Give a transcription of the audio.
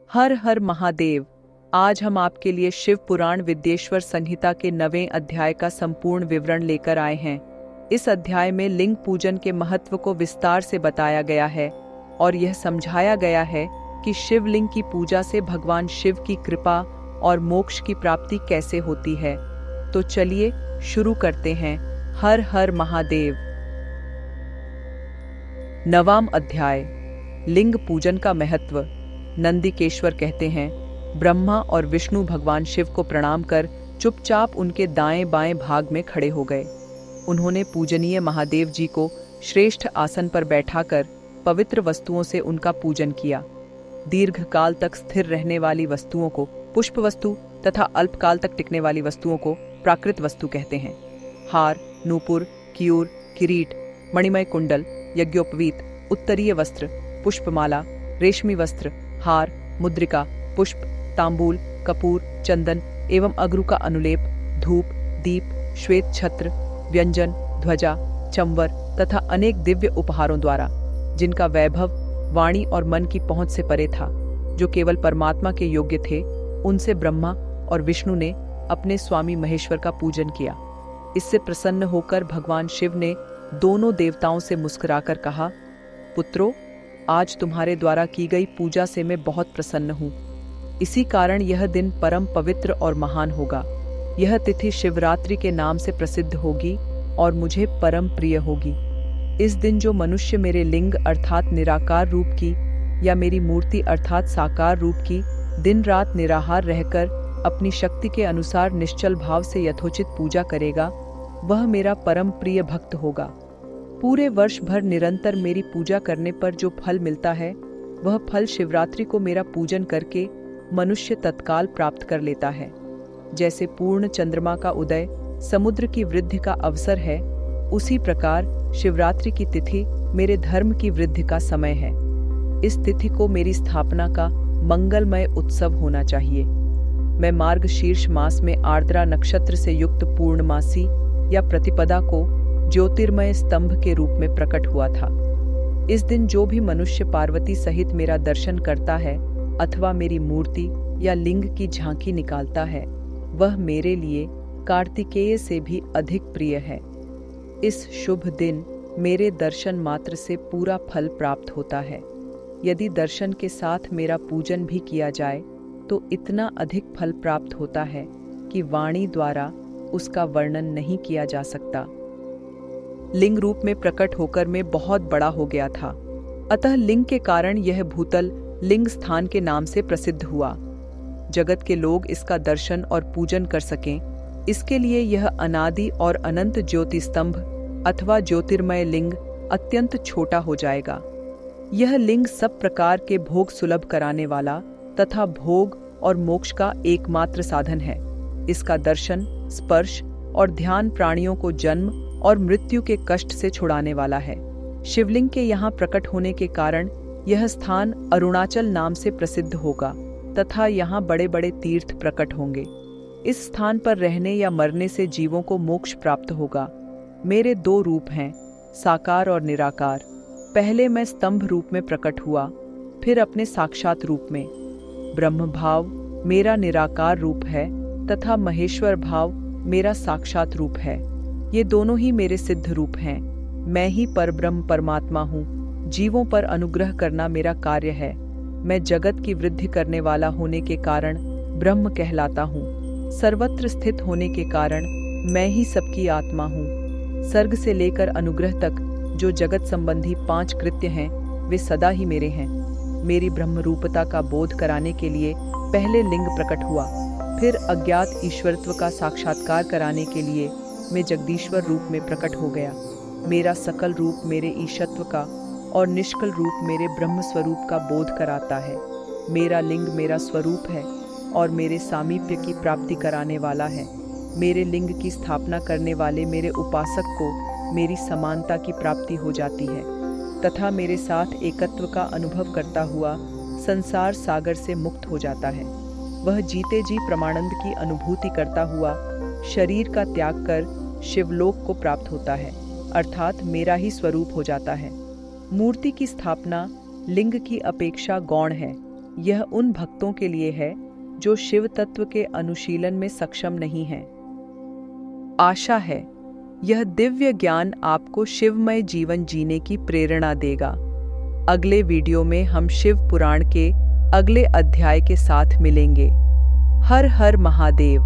हर हर महादेव। आज हम आपके लिए शिव पुराण विद्येश्वर संहिता के 9वें अध्याय का संपूर्ण विवरण लेकर आए हैं। इस अध्याय में लिंग पूजन के महत्व को विस्तार से बताया गया है और यह समझाया गया है कि शिवलिंग की पूजा से भगवान शिव की कृपा और मोक्ष की प्राप्ति कैसे होती है। तो चलिए शुरू करते हैं। हर हर महादेव। 9वां अध्याय, लिंग पूजन का महत्व। नंदिकेश्वर कहते हैं, ब्रह्मा और विष्णु भगवान शिव को प्रणाम कर चुपचाप उनके दाएं बाएं भाग में खड़े हो गए। उन्होंने पूजनीय महादेव जी को श्रेष्ठ आसन पर बैठाकर पवित्र वस्तुओं से उनका पूजन किया। दीर्घ काल तक स्थिर रहने वाली वस्तुओं को पुष्प वस्तु तथा अल्पकाल तक टिकने वाली वस्तुओं को प्राकृत वस्तु कहते हैं। हार, नूपुर, कियूर, किरीट, मणिमय कुंडल, यज्ञोपवीत, उत्तरीय वस्त्र, पुष्पमाला, रेशमी वस्त्र, हार, मुद्रिका, पुष्प, तांबूल, कपूर, चंदन एवं अगरू का अनुलेप, धूप, दीप, श्वेत छत्र, व्यंजन, ध्वजा, चंवर तथा अनेक दिव्य उपहारों द्वारा, जिनका वैभव वाणी और मन की पहुंच से परे था, जो केवल परमात्मा के योग्य थे, उनसे ब्रह्मा और विष्णु ने अपने स्वामी महेश्वर का पूजन किया। इससे प्रसन्न होकर भगवान शिव ने दोनों देवताओं से मुस्कुराकर कहा, पुत्रों, आज तुम्हारे द्वारा की गई पूजा से मैं बहुत प्रसन्न हूँ। इसी कारण यह दिन परम पवित्र और महान होगा। यह तिथि शिवरात्रि के नाम से प्रसिद्ध होगी और मुझे परम प्रिय होगी। इस दिन जो मनुष्य मेरे लिंग अर्थात निराकार रूप की या मेरी मूर्ति अर्थात साकार रूप की दिन रात निराहार रहकर अपनी शक्ति के अनुसार निश्चल भाव से यथोचित पूजा करेगा, वह मेरा परम प्रिय भक्त होगा। पूरे वर्ष भर निरंतर मेरी पूजा करने पर जो फल मिलता है, वह फल शिवरात्रि को मेरा पूजन करके मनुष्य तत्काल प्राप्त कर लेता है। जैसे पूर्ण चंद्रमा का उदय समुद्र की वृद्धि का अवसर है, उसी प्रकार शिवरात्रि की तिथि मेरे धर्म की वृद्धि का समय है। इस तिथि को मेरी स्थापना का मंगलमय उत्सव होना चाहिए। मैं मार्गशीर्ष मास में आर्द्रा नक्षत्र से युक्त पूर्णमासी या प्रतिपदा को ज्योतिर्मय स्तंभ के रूप में प्रकट हुआ था। इस दिन जो भी मनुष्य पार्वती सहित मेरा दर्शन करता है अथवा मेरी मूर्ति या लिंग की झांकी निकालता है, वह मेरे लिए कार्तिकेय से भी अधिक प्रिय है। इस शुभ दिन मेरे दर्शन मात्र से पूरा फल प्राप्त होता है। यदि दर्शन के साथ मेरा पूजन भी किया जाए तो इतना अधिक फल प्राप्त होता है कि वाणी द्वारा उसका वर्णन नहीं किया जा सकता। लिंग रूप में प्रकट होकर मैं बहुत बड़ा हो गया था, अतः लिंग के कारण यह भूतल लिंग स्थान के नाम से प्रसिद्ध हुआ। जगत के लोग इसका दर्शन और पूजन कर सकें, इसके लिए यह अनादि और अनंत ज्योति स्तंभ अथवा ज्योतिर्मय लिंग अत्यंत छोटा हो जाएगा। यह लिंग सब प्रकार के भोग सुलभ कराने वाला तथा भोग और मोक्ष का एकमात्र साधन है। इसका दर्शन, स्पर्श और ध्यान प्राणियों को जन्म और मृत्यु के कष्ट से छुड़ाने वाला है। शिवलिंग के यहाँ प्रकट होने के कारण यह स्थान अरुणाचल नाम से प्रसिद्ध होगा तथा यहाँ बड़े बड़े तीर्थ प्रकट होंगे। इस स्थान पर रहने या मरने से जीवों को मोक्ष प्राप्त होगा। मेरे 2 रूप हैं, साकार और निराकार। पहले मैं स्तंभ रूप में प्रकट हुआ, फिर अपने साक्षात रूप में। ब्रह्म भाव मेरा निराकार रूप है तथा महेश्वर भाव मेरा साक्षात रूप है। ये दोनों ही मेरे सिद्ध रूप हैं। मैं ही परब्रह्म परमात्मा हूँ। जीवों पर अनुग्रह करना मेरा कार्य है। मैं जगत की वृद्धि करने वाला होने के कारण ब्रह्म कहलाता हूँ। सर्वत्र स्थित होने के कारण मैं ही सबकी आत्मा हूँ। सर्ग से लेकर अनुग्रह तक जो जगत संबंधी 5 कृत्य हैं, वे सदा ही मेरे हैं। मेरी ब्रह्म रूपता का बोध कराने के लिए पहले लिंग प्रकट हुआ, फिर अज्ञात ईश्वरत्व का साक्षात्कार कराने के लिए मैं जगदीश्वर रूप में प्रकट हो गया। मेरा सकल रूप मेरे ईशत्व का और निष्कल रूप मेरे ब्रह्म स्वरूप का बोध कराता है। मेरा लिंग मेरा स्वरूप है और मेरे सामीप्य की प्राप्ति कराने वाला है। मेरे लिंग की स्थापना करने वाले मेरे उपासक को मेरी समानता की प्राप्ति हो जाती है तथा मेरे साथ एकत्व का अनुभव करता हुआ संसार सागर से मुक्त हो जाता है। वह जीते जी परमानंद की अनुभूति करता हुआ शरीर का त्याग कर शिवलोक को प्राप्त होता है, अर्थात मेरा ही स्वरूप हो जाता है। मूर्ति की स्थापना लिंग की अपेक्षा गौण है। यह उन भक्तों के लिए है जो शिव तत्व के अनुशीलन में सक्षम नहीं हैं। आशा है यह दिव्य ज्ञान आपको शिवमय जीवन जीने की प्रेरणा देगा। अगले वीडियो में हम शिव पुराण के अगले अध्याय के साथ मिलेंगे। हर हर महादेव।